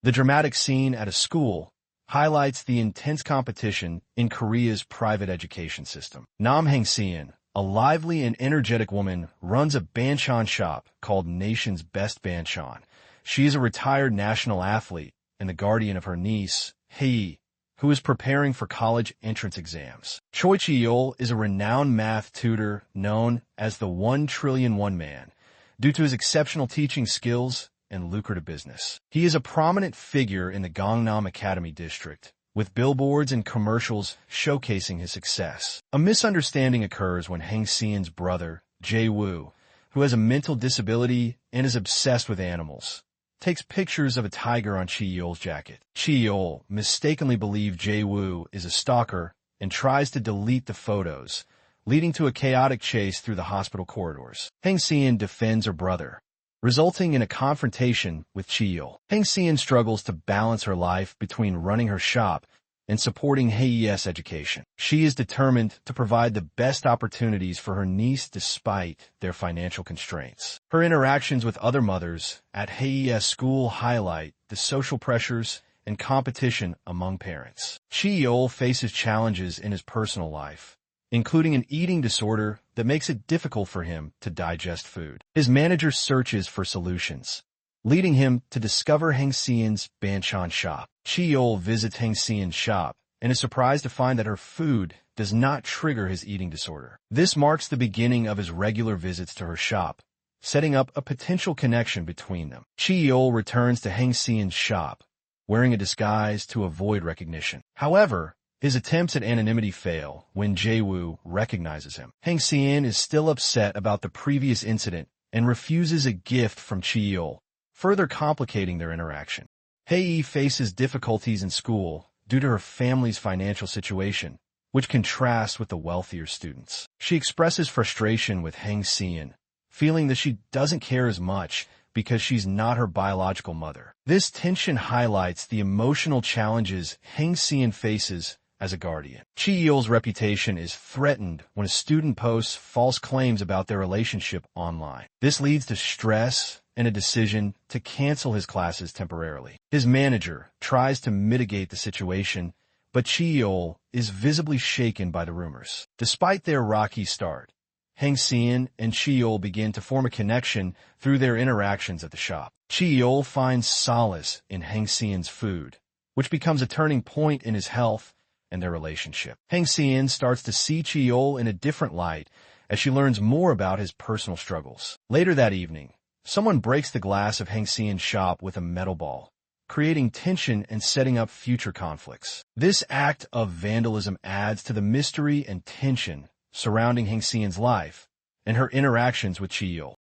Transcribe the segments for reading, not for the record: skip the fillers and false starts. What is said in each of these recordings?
The dramatic scene at a school highlights the intense competition in Korea's private education system. Nam Heng-seon, a lively and energetic woman, runs a banchan shop called Nation's Best Banchan. She is a retired national athlete and the guardian of her niece, Hee, who is preparing for college entrance exams. Choi Chi-yeol is a renowned math tutor known as the 1,000,000,001 man due to his exceptional teaching skills and lucrative business. He is a prominent figure in the Gangnam Academy district, with billboards and commercials showcasing his success. A misunderstanding occurs when Heng-seon's brother, Jae-woo, who has a mental disability and is obsessed with animals, takes pictures of a tiger on Chi-yeol's jacket. Chi-yeol mistakenly believes Jae-woo is a stalker and tries to delete the photos, leading to a chaotic chase through the hospital corridors. Heng-seon defends her brother, resulting in a confrontation with Chi-yeol. Heng-seon struggles to balance her life between running her shop and supporting Hae's education. She is determined to provide the best opportunities for her niece despite their financial constraints. Her interactions with other mothers at Hae's school highlight the social pressures and competition among parents. Chi-yeol faces challenges in his personal life, including an eating disorder that makes it difficult for him to digest food. His manager searches for solutions, leading him to discover Heng-seon's banchan shop. Chi-yeol visits Heng-seon's shop and is surprised to find that her food does not trigger his eating disorder. This marks the beginning of his regular visits to her shop, setting up a potential connection between them. Chi-yeol returns to Heng-seon's shop, wearing a disguise to avoid recognition. However, his attempts at anonymity fail when Jae-woo recognizes him. Heng-seon is still upset about the previous incident and refuses a gift from Chi-yeol, further complicating their interaction. Hae faces difficulties in school due to her family's financial situation, which contrasts with the wealthier students. She expresses frustration with Heng-seon, feeling that she doesn't care as much because she's not her biological mother. This tension highlights the emotional challenges Heng-seon faces as a guardian. Chi-yeol's reputation is threatened when a student posts false claims about their relationship online. This leads to stress and a decision to cancel his classes temporarily. His manager tries to mitigate the situation, but Chi-yeol is visibly shaken by the rumors. Despite their rocky start, Heng-seon and Chi-yeol begin to form a connection through their interactions at the shop. Chi-yeol finds solace in Heng-seon's food, which becomes a turning point in his health and their relationship. Heng-seon starts to see Chi-yeol in a different light as she learns more about his personal struggles. Later that evening, someone breaks the glass of Heng-seon's shop with a metal ball, creating tension and setting up future conflicts. This act of vandalism adds to the mystery and tension surrounding Heng-seon's life and her interactions with Chi-yeol.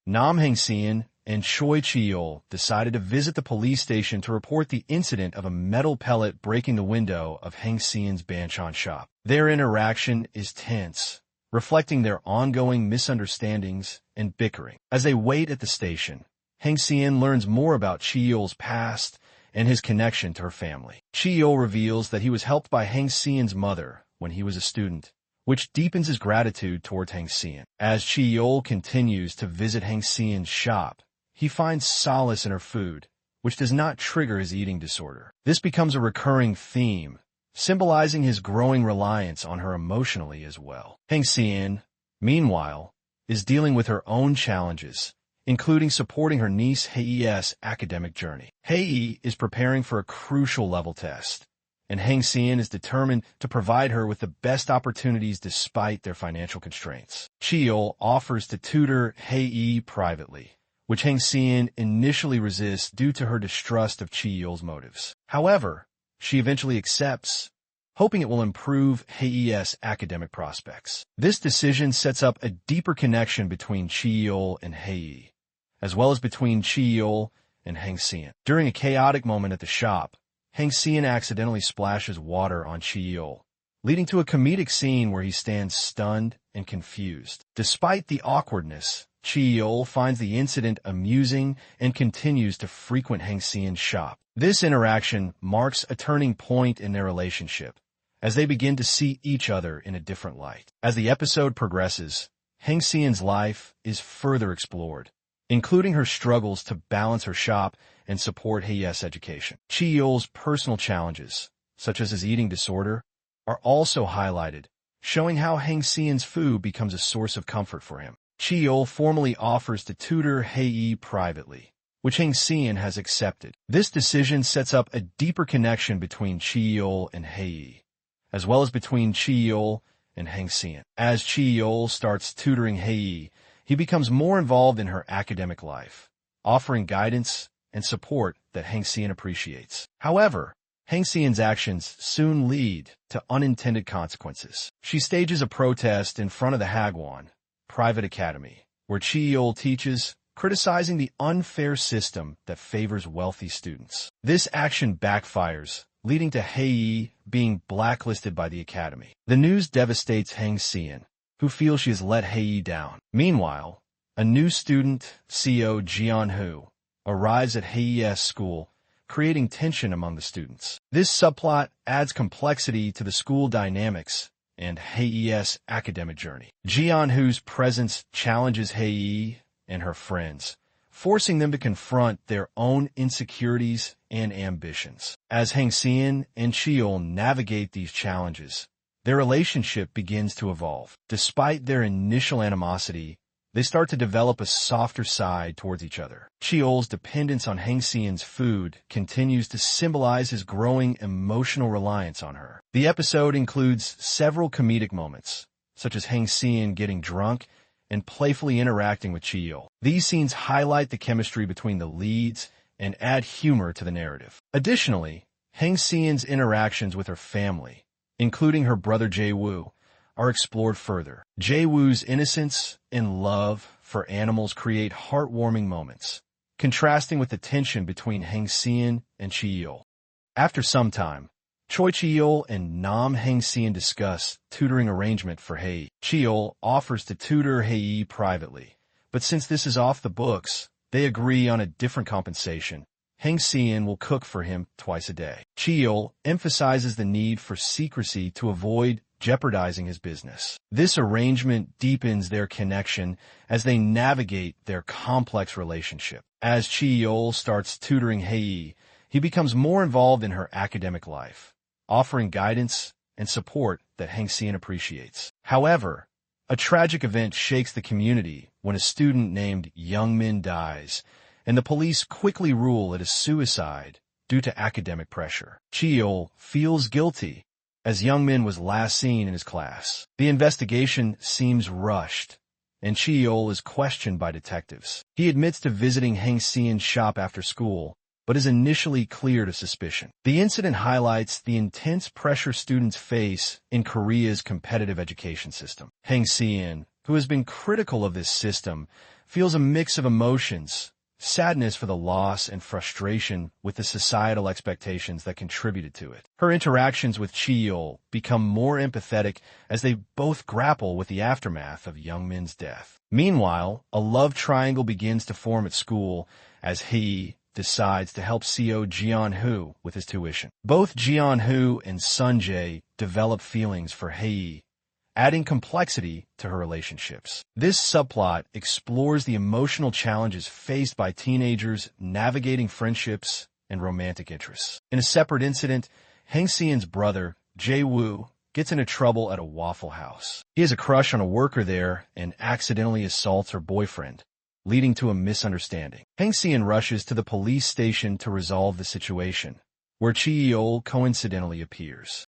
Nam Heng-seon and Choi Chi-yeol decided to visit the police station to report the incident of a metal pellet breaking the window of Heng-seon's banchan shop. Their interaction is tense, reflecting their ongoing misunderstandings and bickering. As they wait at the station, Heng-seon learns more about Chi-yeol's past and his connection to her family. Chi-yeol reveals that he was helped by Heng-seon's mother when he was a student, which deepens his gratitude towards Heng-seon. As Chi-yeol continues to visit Heng-seon's shop, he finds solace in her food, which does not trigger his eating disorder. This becomes a recurring theme, symbolizing his growing reliance on her emotionally as well. Heng-seon, meanwhile, is dealing with her own challenges, including supporting her niece Hae's academic journey. Hae is preparing for a crucial level test, and Heng-seon is determined to provide her with the best opportunities despite their financial constraints. Chi-yeol offers to tutor Hae privately, which Heng-seon initially resists due to her distrust of Chi-yeol's motives. However, she eventually accepts, hoping it will improve Hae's academic prospects. This decision sets up a deeper connection between Chi-yeol and Hae, as well as between Chi-yeol and Heng-seon. During a chaotic moment at the shop, Heng-seon accidentally splashes water on Chi-yeol, leading to a comedic scene where he stands stunned and confused. Despite the awkwardness, Chi-yeol finds the incident amusing and continues to frequent Heng-seon's shop. This interaction marks a turning point in their relationship, as they begin to see each other in a different light. As the episode progresses, Heng-seon's life is further explored, including her struggles to balance her shop and support Hae's education. Chi-yeol's personal challenges, such as his eating disorder, are also highlighted, showing how Hang Seon's food becomes a source of comfort for him. Chi-yeol formally offers to tutor Hae privately, which Hang Seon has accepted. This decision sets up a deeper connection between Chi-yeol and Hae, as well as between Chi-yeol and Hang Seon. As Chi-yeol starts tutoring Hae, he becomes more involved in her academic life, offering guidance and support that Hang Seon appreciates. However, Hang Seon's actions soon lead to unintended consequences. She stages a protest in front of the Hagwon private academy, where Chi-yeol teaches, criticizing the unfair system that favors wealthy students. This action backfires, leading to Hae being blacklisted by the academy. The news devastates Hang Seon, who feels she has let Hae down. Meanwhile, a new student, Seo Jeon-hoo, arrives at Hae's school, creating tension among the students. This subplot adds complexity to the school dynamics and Hae's academic journey. Jeon-hoo's presence challenges Hae and her friends, forcing them to confront their own insecurities and ambitions. As Hang Seon and Chi-yeol navigate these challenges, their relationship begins to evolve. Despite their initial animosity, they start to develop a softer side towards each other. Chi-yeol's dependence on Hang Seon's food continues to symbolize his growing emotional reliance on her. The episode includes several comedic moments, such as Hang Seon getting drunk and playfully interacting with Chi-yeol. These scenes highlight the chemistry between the leads and add humor to the narrative. Additionally, Hang Seon's interactions with her family, including her brother Jae-woo, are explored further. Jae-woo's innocence and love for animals create heartwarming moments, contrasting with the tension between Hang Seon and Chi-yeol. After some time, Choi Chi-yeol and Nam Hang Seon discuss tutoring arrangement for Hae. Chi-yeol offers to tutor Hae privately, but since this is off the books, they agree on a different compensation. Hang Seon will cook for him twice a day. Chi-yeol emphasizes the need for secrecy to avoid jeopardizing his business. This arrangement deepens their connection as they navigate their complex relationship. As Chi-yeol starts tutoring Hae, he becomes more involved in her academic life, offering guidance and support that Hang Seon appreciates. However, a tragic event shakes the community when a student named Youngmin dies, and the police quickly rule it a suicide due to academic pressure. Chi-yeol feels guilty, as Youngmin was last seen in his class. The investigation seems rushed, and Chi-yeol is questioned by detectives. He admits to visiting Hang Seon's shop after school, but is initially cleared of suspicion. The incident highlights the intense pressure students face in Korea's competitive education system. Hang Seon, who has been critical of this system, feels a mix of emotions: sadness for the loss and frustration with the societal expectations that contributed to it. Her interactions with Chi-yeol become more empathetic as they both grapple with the aftermath of Youngmin's death. Meanwhile, a love triangle begins to form at school as he decides to help Seo Jeon-hoo with his tuition. Both Jeon-hoo and Sunjae develop feelings for Hae, adding complexity to her relationships. This subplot explores the emotional challenges faced by teenagers navigating friendships and romantic interests. In a separate incident, Hang Seon's brother, Jae-woo, gets into trouble at a Waffle House. He has a crush on a worker there and accidentally assaults her boyfriend, leading to a misunderstanding. Hang Seon rushes to the police station to resolve the situation, where Chi-yeol coincidentally appears.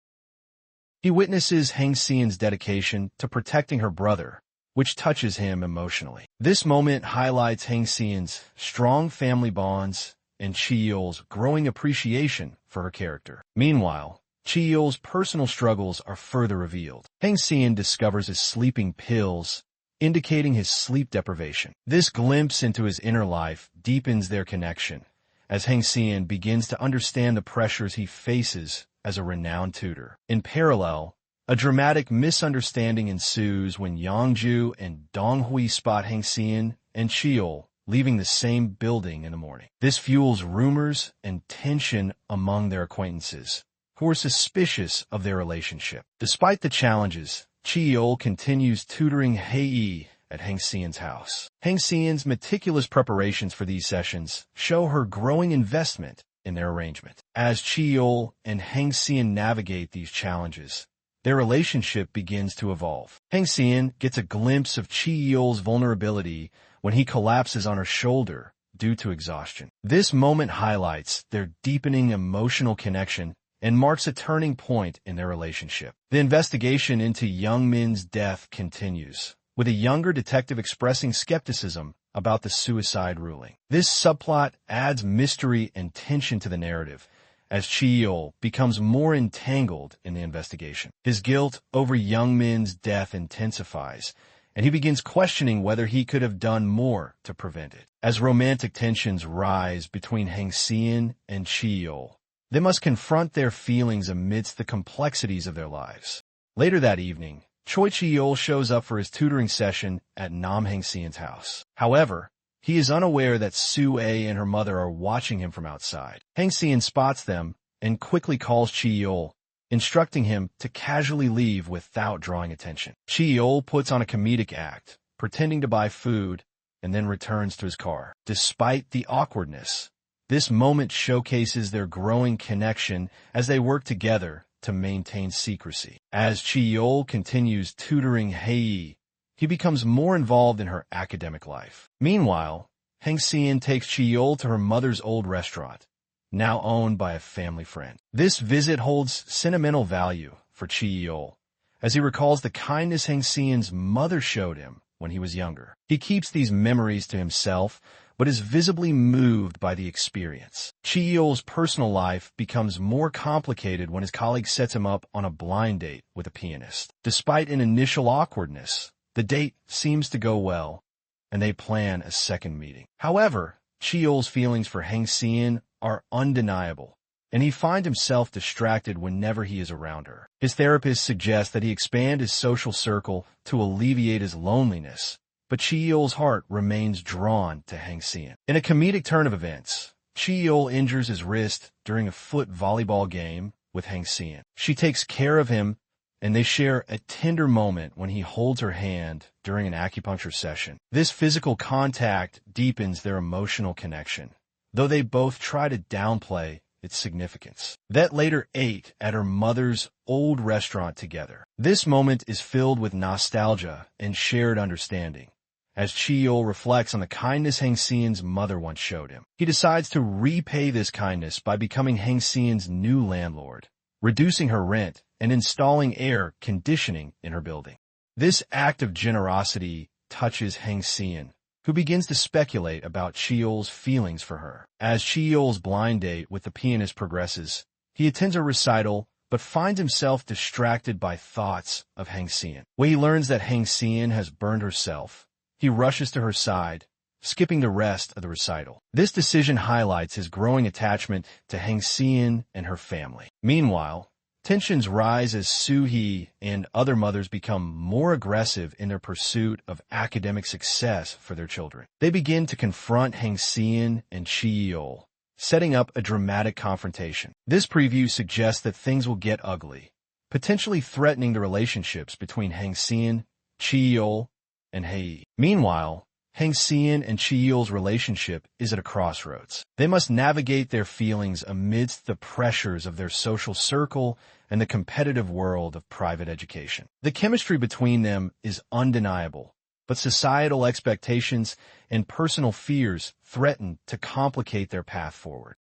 He witnesses Hang Seon's dedication to protecting her brother, which touches him emotionally. This moment highlights Hang Seon's strong family bonds and Chi-yeol's growing appreciation for her character. Meanwhile, Chi-yeol's personal struggles are further revealed. Hang Seon discovers his sleeping pills, indicating his sleep deprivation. This glimpse into his inner life deepens their connection, as Hang Seon begins to understand the pressures he faces as a renowned tutor. In parallel, a dramatic misunderstanding ensues when Yongju and Donghui spot Hang Seon and Chi-yeol leaving the same building in the morning. This fuels rumors and tension among their acquaintances, who are suspicious of their relationship. Despite the challenges, Chi-yeol continues tutoring Hae at Hang Xian's house. Hang Xian's meticulous preparations for these sessions show her growing investment in their arrangement. As Chi-yeol and Hang Xian navigate these challenges, their relationship begins to evolve. Hang Xian gets a glimpse of Chi-yeol's vulnerability when he collapses on her shoulder due to exhaustion. This moment highlights their deepening emotional connection and marks a turning point in their relationship. The investigation into Young Min's death continues, with a younger detective expressing skepticism about the suicide ruling. This subplot adds mystery and tension to the narrative as Chi-yeol becomes more entangled in the investigation. His guilt over Young Min's death intensifies, and he begins questioning whether he could have done more to prevent it. As romantic tensions rise between Hang Xian and Chi-yeol, they must confront their feelings amidst the complexities of their lives. Later that evening, Choi Chi-yeol shows up for his tutoring session at Hang Xian's house. However, he is unaware that Su-ae and her mother are watching him from outside. Hang Xian spots them and quickly calls Chi-yeol, instructing him to casually leave without drawing attention. Chi-yeol puts on a comedic act, pretending to buy food, and then returns to his car. Despite the awkwardness, this moment showcases their growing connection as they work together to maintain secrecy. As Chi-yeol continues tutoring Hei, he becomes more involved in her academic life. Meanwhile, Hang Xian takes Chi-yeol to her mother's old restaurant, now owned by a family friend. This visit holds sentimental value for Chi-yeol, as he recalls the kindness Hang Xian's mother showed him when he was younger. He keeps these memories to himself, but is visibly moved by the experience. Chi-yeol's personal life becomes more complicated when his colleague sets him up on a blind date with a pianist. Despite an initial awkwardness, the date seems to go well, and they plan a second meeting. However, Chi-yeol's feelings for Hang Xian are undeniable, and he finds himself distracted whenever he is around her. His therapist suggests that he expand his social circle to alleviate his loneliness, but Chi-yeol's heart remains drawn to Hang Xian. In a comedic turn of events, Chi-yeol injures his wrist during a foot volleyball game with Hang Xian. She takes care of him, and they share a tender moment when he holds her hand during an acupuncture session. This physical contact deepens their emotional connection, though they both try to downplay its significance. That later ate at her mother's old restaurant together. This moment is filled with nostalgia and shared understanding, as Chi-yeol reflects on the kindness Hang Xian's mother once showed him. He decides to repay this kindness by becoming Hang Xian's new landlord, reducing her rent and installing air conditioning in her building. This act of generosity touches Hang Xian, who begins to speculate about Chi-yeol's feelings for her. As Chi-yeol's blind date with the pianist progresses, he attends a recital but finds himself distracted by thoughts of Hang Xian. When he learns that Hang Xian has burned herself, he rushes to her side, skipping the rest of the recital. This decision highlights his growing attachment to Hang Xian and her family. Meanwhile, tensions rise as Soo-hee and other mothers become more aggressive in their pursuit of academic success for their children. They begin to confront Hang Xian and Chi-yeol, setting up a dramatic confrontation. This preview suggests that things will get ugly, potentially threatening the relationships between Hang Xian, Chi-yeol, and Hei. Meanwhile, Hang Xian and Chi-yeol's relationship is at a crossroads. They must navigate their feelings amidst the pressures of their social circle and the competitive world of private education. The chemistry between them is undeniable, but societal expectations and personal fears threaten to complicate their path forward.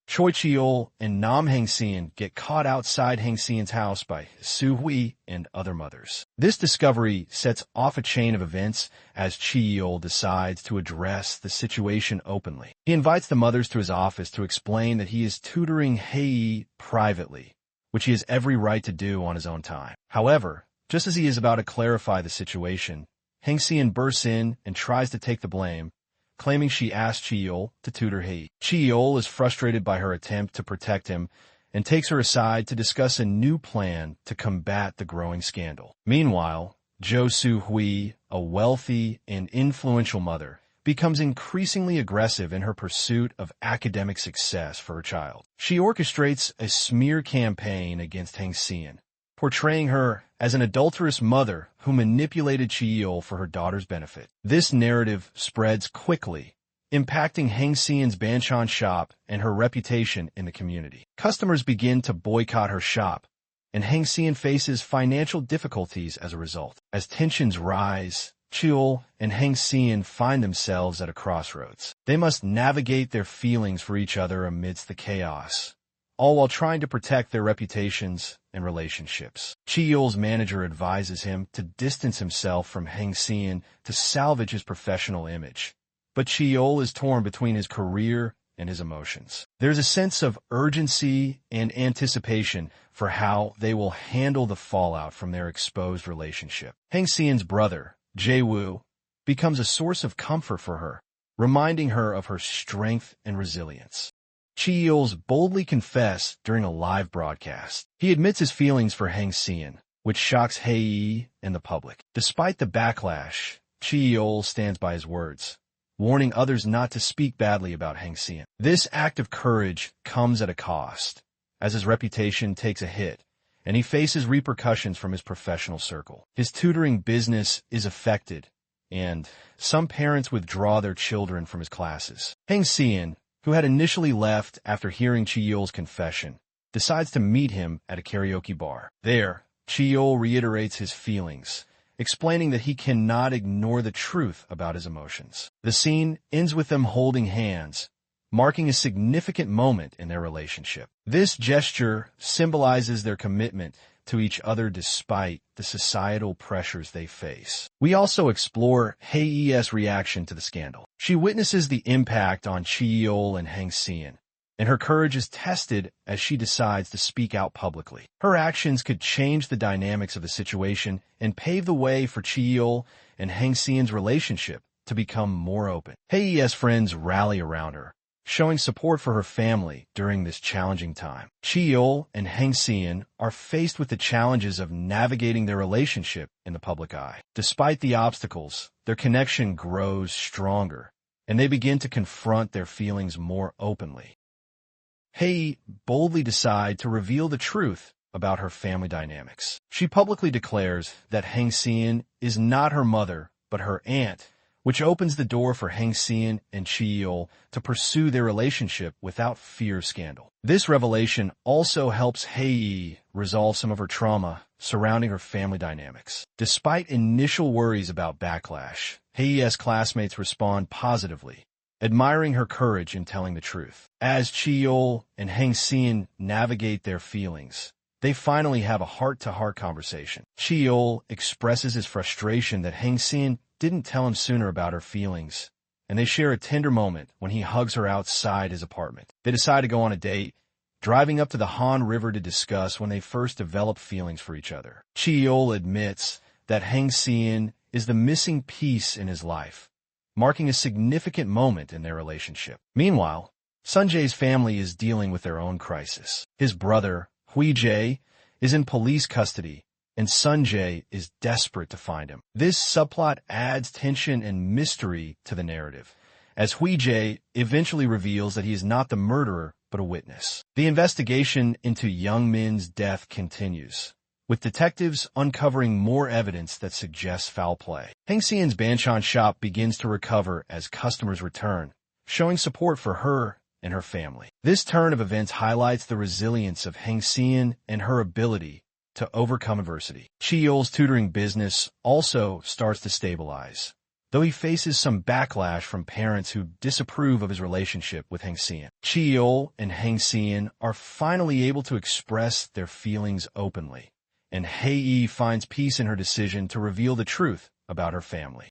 Choi Chi-yeol and Hang Xian get caught outside Hang Xian's house by Soo-hee and other mothers. This discovery sets off a chain of events as Chi-yeol decides to address the situation openly. He invites the mothers to his office to explain that he is tutoring Hei privately, which he has every right to do on his own time. However, just as he is about to clarify the situation, Hang Xian bursts in and tries to take the blame, claiming she asked Chi-yeol to tutor Hei. Chi-yeol is frustrated by her attempt to protect him and takes her aside to discuss a new plan to combat the growing scandal. Meanwhile, Jo Soo-hee, a wealthy and influential mother, becomes increasingly aggressive in her pursuit of academic success for her child. She orchestrates a smear campaign against Hang Xian, portraying her as an adulterous mother who manipulated Chi-yeol for her daughter's benefit. This narrative spreads quickly, impacting Hang Seon's banchan shop and her reputation in the community. Customers begin to boycott her shop, and Hang Seon faces financial difficulties as a result. As tensions rise, Chi-yeol and Hang Seon find themselves at a crossroads. They must navigate their feelings for each other amidst the chaos, all while trying to protect their reputations and relationships. Chi-yeol's manager advises him to distance himself from Hang Seon to salvage his professional image. But Chi-yeol is torn between his career and his emotions. There's a sense of urgency and anticipation for how they will handle the fallout from their exposed relationship. Hang Seon's brother, Jae-woo, becomes a source of comfort for her, reminding her of her strength and resilience. Chi-yeol's boldly confess during a live broadcast. He admits his feelings for Hang Seon, which shocks Hae and the public. Despite the backlash, Chi-yeol stands by his words, warning others not to speak badly about Hang Seon. This act of courage comes at a cost, as his reputation takes a hit, and he faces repercussions from his professional circle. His tutoring business is affected, and some parents withdraw their children from his classes. Hang Seon, who had initially left after hearing Chi-yeol's confession, decides to meet him at a karaoke bar. There, Chi-yeol reiterates his feelings, explaining that he cannot ignore the truth about his emotions. The scene ends with them holding hands, marking a significant moment in their relationship. This gesture symbolizes their commitment to each other despite the societal pressures they face. We also explore Hae's reaction to the scandal. She witnesses the impact on Chi-yeol and Hang Seon, and her courage is tested as she decides to speak out publicly. Her actions could change the dynamics of the situation and pave the way for Chi-yeol and Hang Seon's relationship to become more open. Hae's friends rally around her, showing support for her family during this challenging time. Chi-yeol and Hang Seon are faced with the challenges of navigating their relationship in the public eye. Despite the obstacles, their connection grows stronger, and they begin to confront their feelings more openly. Hae boldly decides to reveal the truth about her family dynamics. She publicly declares that Hang Seon is not her mother, but her aunt, which opens the door for Hang Seon and Chi-yeol to pursue their relationship without fear of scandal. This revelation also helps Hae resolve some of her trauma surrounding her family dynamics. Despite initial worries about backlash, Hae's classmates respond positively, admiring her courage in telling the truth. As Chi-yeol and Hang Seon navigate their feelings, they finally have a heart-to-heart conversation. Chi-yeol expresses his frustration that Hang Seon didn't tell him sooner about her feelings, and they share a tender moment when he hugs her outside his apartment. They decide to go on a date, driving up to the Han River to discuss when they first developed feelings for each other. Chi-yeol admits that Hang Seon is the missing piece in his life, marking a significant moment in their relationship. Meanwhile, Sunjae's family is dealing with their own crisis. His brother, Hui-jae, is in police custody, and Sunjae is desperate to find him. This subplot adds tension and mystery to the narrative, as Hui-jae eventually reveals that he is not the murderer, but a witness. The investigation into Young Min's death continues, with detectives uncovering more evidence that suggests foul play. Hang Seon's banchan shop begins to recover as customers return, showing support for her and her family. This turn of events highlights the resilience of Hang Seon and her ability to overcome adversity. Chi-yeol's tutoring business also starts to stabilize, though he faces some backlash from parents who disapprove of his relationship with Hang Seon. Chi-yeol and Hang Seon are finally able to express their feelings openly, and Hae finds peace in her decision to reveal the truth about her family.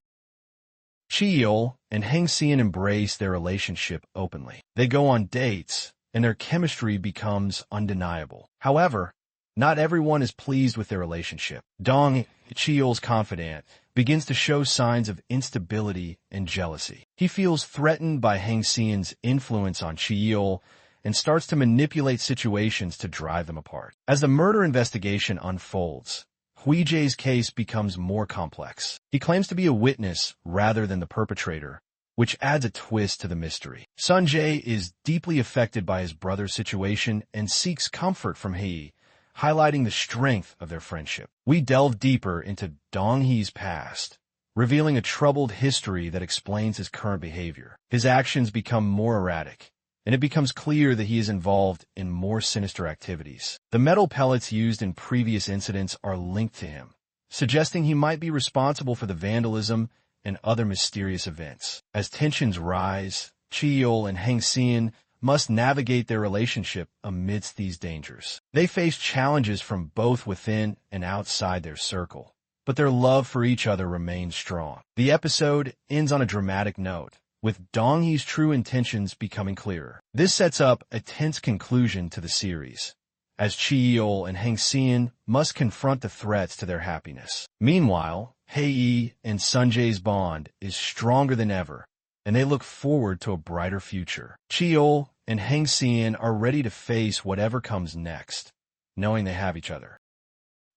Chi-yeol and Hang Seon embrace their relationship openly. They go on dates, and their chemistry becomes undeniable. However, not everyone is pleased with their relationship. Dong, Chi-yeol's confidant, begins to show signs of instability and jealousy. He feels threatened by Hang Seon's influence on Chi-yeol and starts to manipulate situations to drive them apart. As the murder investigation unfolds, Hui-jae's case becomes more complex. He claims to be a witness rather than the perpetrator, which adds a twist to the mystery. Sunjae is deeply affected by his brother's situation and seeks comfort from Hae, highlighting the strength of their friendship. We delve deeper into Dong-hee's past, revealing a troubled history that explains his current behavior. His actions become more erratic, and it becomes clear that he is involved in more sinister activities. The metal pellets used in previous incidents are linked to him, suggesting he might be responsible for the vandalism and other mysterious events. As tensions rise, Chi-yeol and Hang-seon must navigate their relationship amidst these dangers. They face challenges from both within and outside their circle, but their love for each other remains strong. The episode ends on a dramatic note, with Dong-hee's true intentions becoming clearer. This sets up a tense conclusion to the series, as Chi-yeol and Hang-seon must confront the threats to their happiness. Meanwhile, Hae and Sunjae's bond is stronger than ever, and they look forward to a brighter future. Chi-yeol and Hang-seon are ready to face whatever comes next, knowing they have each other.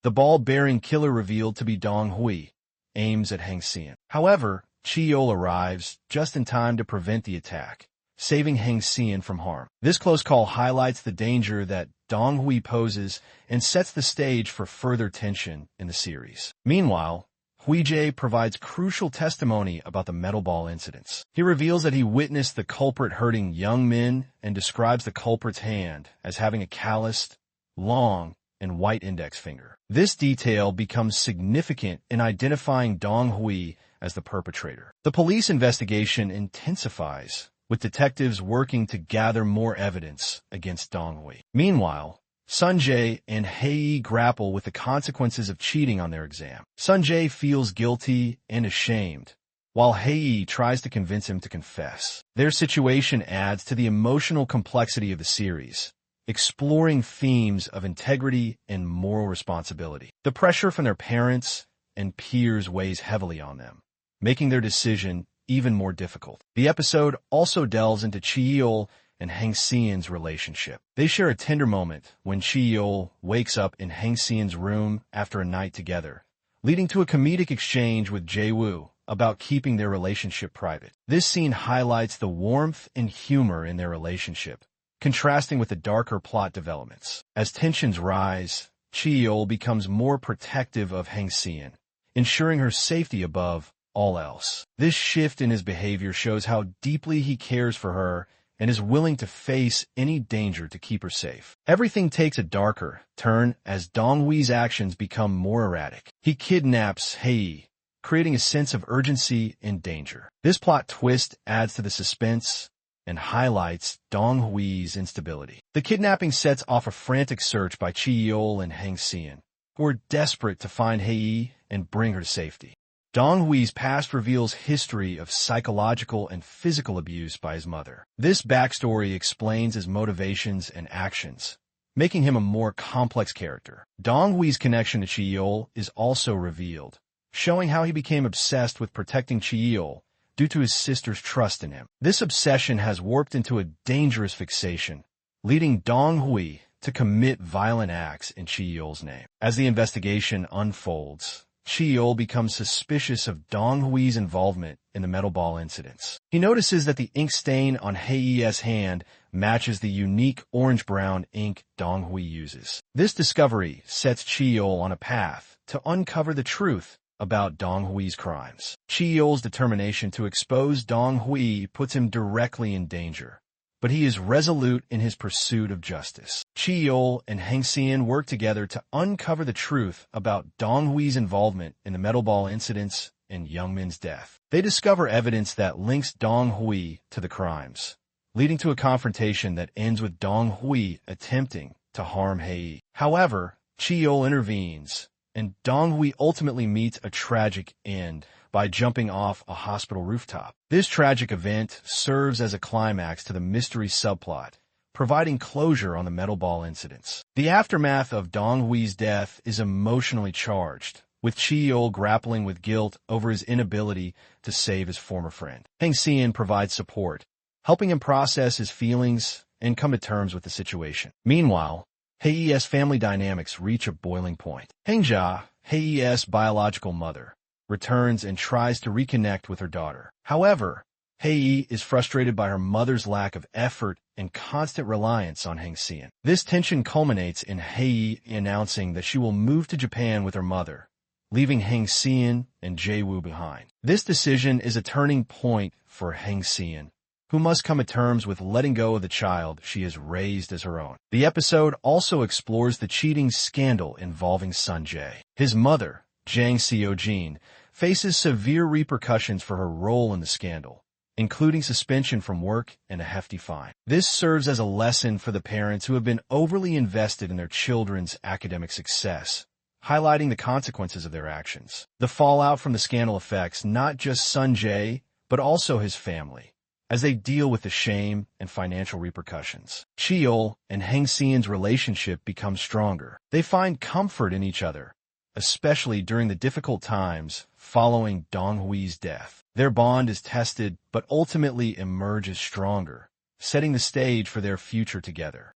The ball-bearing killer revealed to be Dong-hui aims at Hang-seon. However, Chi-yeol arrives just in time to prevent the attack, saving Hang-seon from harm. This close call highlights the danger that Dong-hui poses and sets the stage for further tension in the series. Meanwhile, Hui-jae provides crucial testimony about the metal ball incidents. He reveals that he witnessed the culprit hurting young men and describes the culprit's hand as having a calloused, long, and white index finger. This detail becomes significant in identifying Dong-hui as the perpetrator. The police investigation intensifies, with detectives working to gather more evidence against Dong-hui. Meanwhile, Sunjae and Hae grapple with the consequences of cheating on their exam. Sunjae feels guilty and ashamed, while Hae tries to convince him to confess. Their situation adds to the emotional complexity of the series, exploring themes of integrity and moral responsibility. The pressure from their parents and peers weighs heavily on them, making their decision even more difficult. The episode also delves into Chi-yeol and Hang-seon's relationship. They share a tender moment when Chi-yeol wakes up in Hang-seon's room after a night together, leading to a comedic exchange with Jae-woo about keeping their relationship private. This scene highlights the warmth and humor in their relationship, contrasting with the darker plot developments. As tensions rise, Chi-yeol becomes more protective of Hang-seon, ensuring her safety above all else. This shift in his behavior shows how deeply he cares for her and is willing to face any danger to keep her safe. Everything takes a darker turn as Dong-hui's actions become more erratic. He kidnaps Hae, creating a sense of urgency and danger. This plot twist adds to the suspense and highlights Dong-hui's instability. The kidnapping sets off a frantic search by Chi-yeol and Hang-seon, who are desperate to find Hae and bring her to safety. Dong-hui's past reveals history of psychological and physical abuse by his mother. This backstory explains his motivations and actions, making him a more complex character. Dong-hui's connection to Chi-yeol is also revealed, showing how he became obsessed with protecting Chi-yeol due to his sister's trust in him. This obsession has warped into a dangerous fixation, leading Dong-hui to commit violent acts in Chi-yeol's name. As the investigation unfolds, Chi-yeol becomes suspicious of Dong-hui's involvement in the metal ball incidents. He notices that the ink stain on Hae's hand matches the unique orange-brown ink Dong-hui uses. This discovery sets Chi-yeol on a path to uncover the truth about Dong-hui's crimes. Chi-yeol's determination to expose Dong-hui puts him directly in danger, but he is resolute in his pursuit of justice. Chi-yeol and Hang-seon work together to uncover the truth about Dong-hui's involvement in the metal ball incidents and Youngmin's death. They discover evidence that links Dong-hui to the crimes, leading to a confrontation that ends with Dong-hui attempting to harm Hae. However, Chi-yeol intervenes, and Dong-hui ultimately meets a tragic end by jumping off a hospital rooftop. This tragic event serves as a climax to the mystery subplot, providing closure on the metal ball incidents. The aftermath of Dong-hui's death is emotionally charged, with Chi-yeol grappling with guilt over his inability to save his former friend. Hang-seon provides support, helping him process his feelings and come to terms with the situation. Meanwhile, Hae's family dynamics reach a boiling point. Hang-ja, Hae's biological mother, returns and tries to reconnect with her daughter. However, Hei is frustrated by her mother's lack of effort and constant reliance on Heng-seon. This tension culminates in Hei announcing that she will move to Japan with her mother, leaving Heng-seon and Jae-woo behind. This decision is a turning point for Heng-seon, who must come to terms with letting go of the child she has raised as her own. The episode also explores the cheating scandal involving Sun-jae. His mother, Jang Seo-jin, faces severe repercussions for her role in the scandal, including suspension from work and a hefty fine. This serves as a lesson for the parents who have been overly invested in their children's academic success, highlighting the consequences of their actions. The fallout from the scandal affects not just Sun-jae, but also his family, as they deal with the shame and financial repercussions. Chi-yeol and Heng-seon's relationship becomes stronger. They find comfort in each other, especially during the difficult times following Dong-hui's death. Their bond is tested, but ultimately emerges stronger, setting the stage for their future together.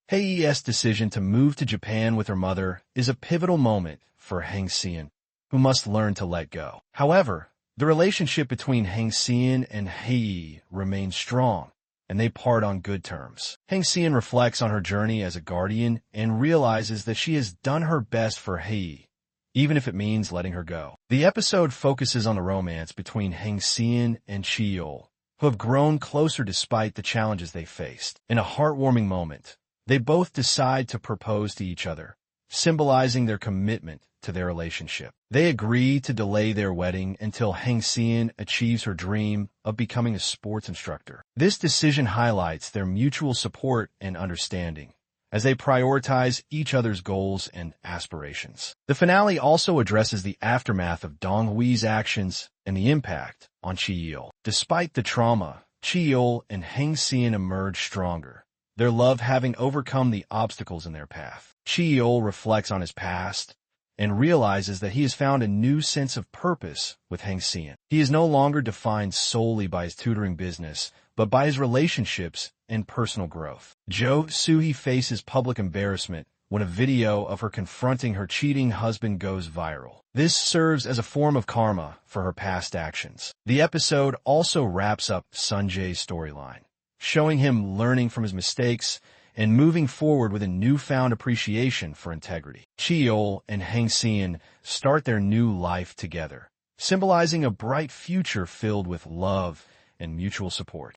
Hei's decision to move to Japan with her mother is a pivotal moment for Heng-seon, who must learn to let go. However, the relationship between Heng-seon and Hei remains strong, and they part on good terms. Heng-seon reflects on her journey as a guardian and realizes that she has done her best for Hei, even if it means letting her go. The episode focuses on the romance between Heng-seon and Chi-yeol, who have grown closer despite the challenges they faced. In a heartwarming moment, they both decide to propose to each other, symbolizing their commitment to their relationship. They agree to delay their wedding until Heng-seon achieves her dream of becoming a sports instructor. This decision highlights their mutual support and understanding, as they prioritize each other's goals and aspirations. The finale also addresses the aftermath of Dong-hui's actions and the impact on Chi-yeol. Despite the trauma, Chi-yeol and Heng-seon emerge stronger, their love having overcome the obstacles in their path. Chi-yeol reflects on his past and realizes that he has found a new sense of purpose with Heng-seon. He is no longer defined solely by his tutoring business, but by his relationships and personal growth. Jo Soo-hee faces public embarrassment when a video of her confronting her cheating husband goes viral. This serves as a form of karma for her past actions. The episode also wraps up Sun-jae's storyline, showing him learning from his mistakes and moving forward with a newfound appreciation for integrity. Chi-yeol and Heng-seon start their new life together, symbolizing a bright future filled with love and mutual support.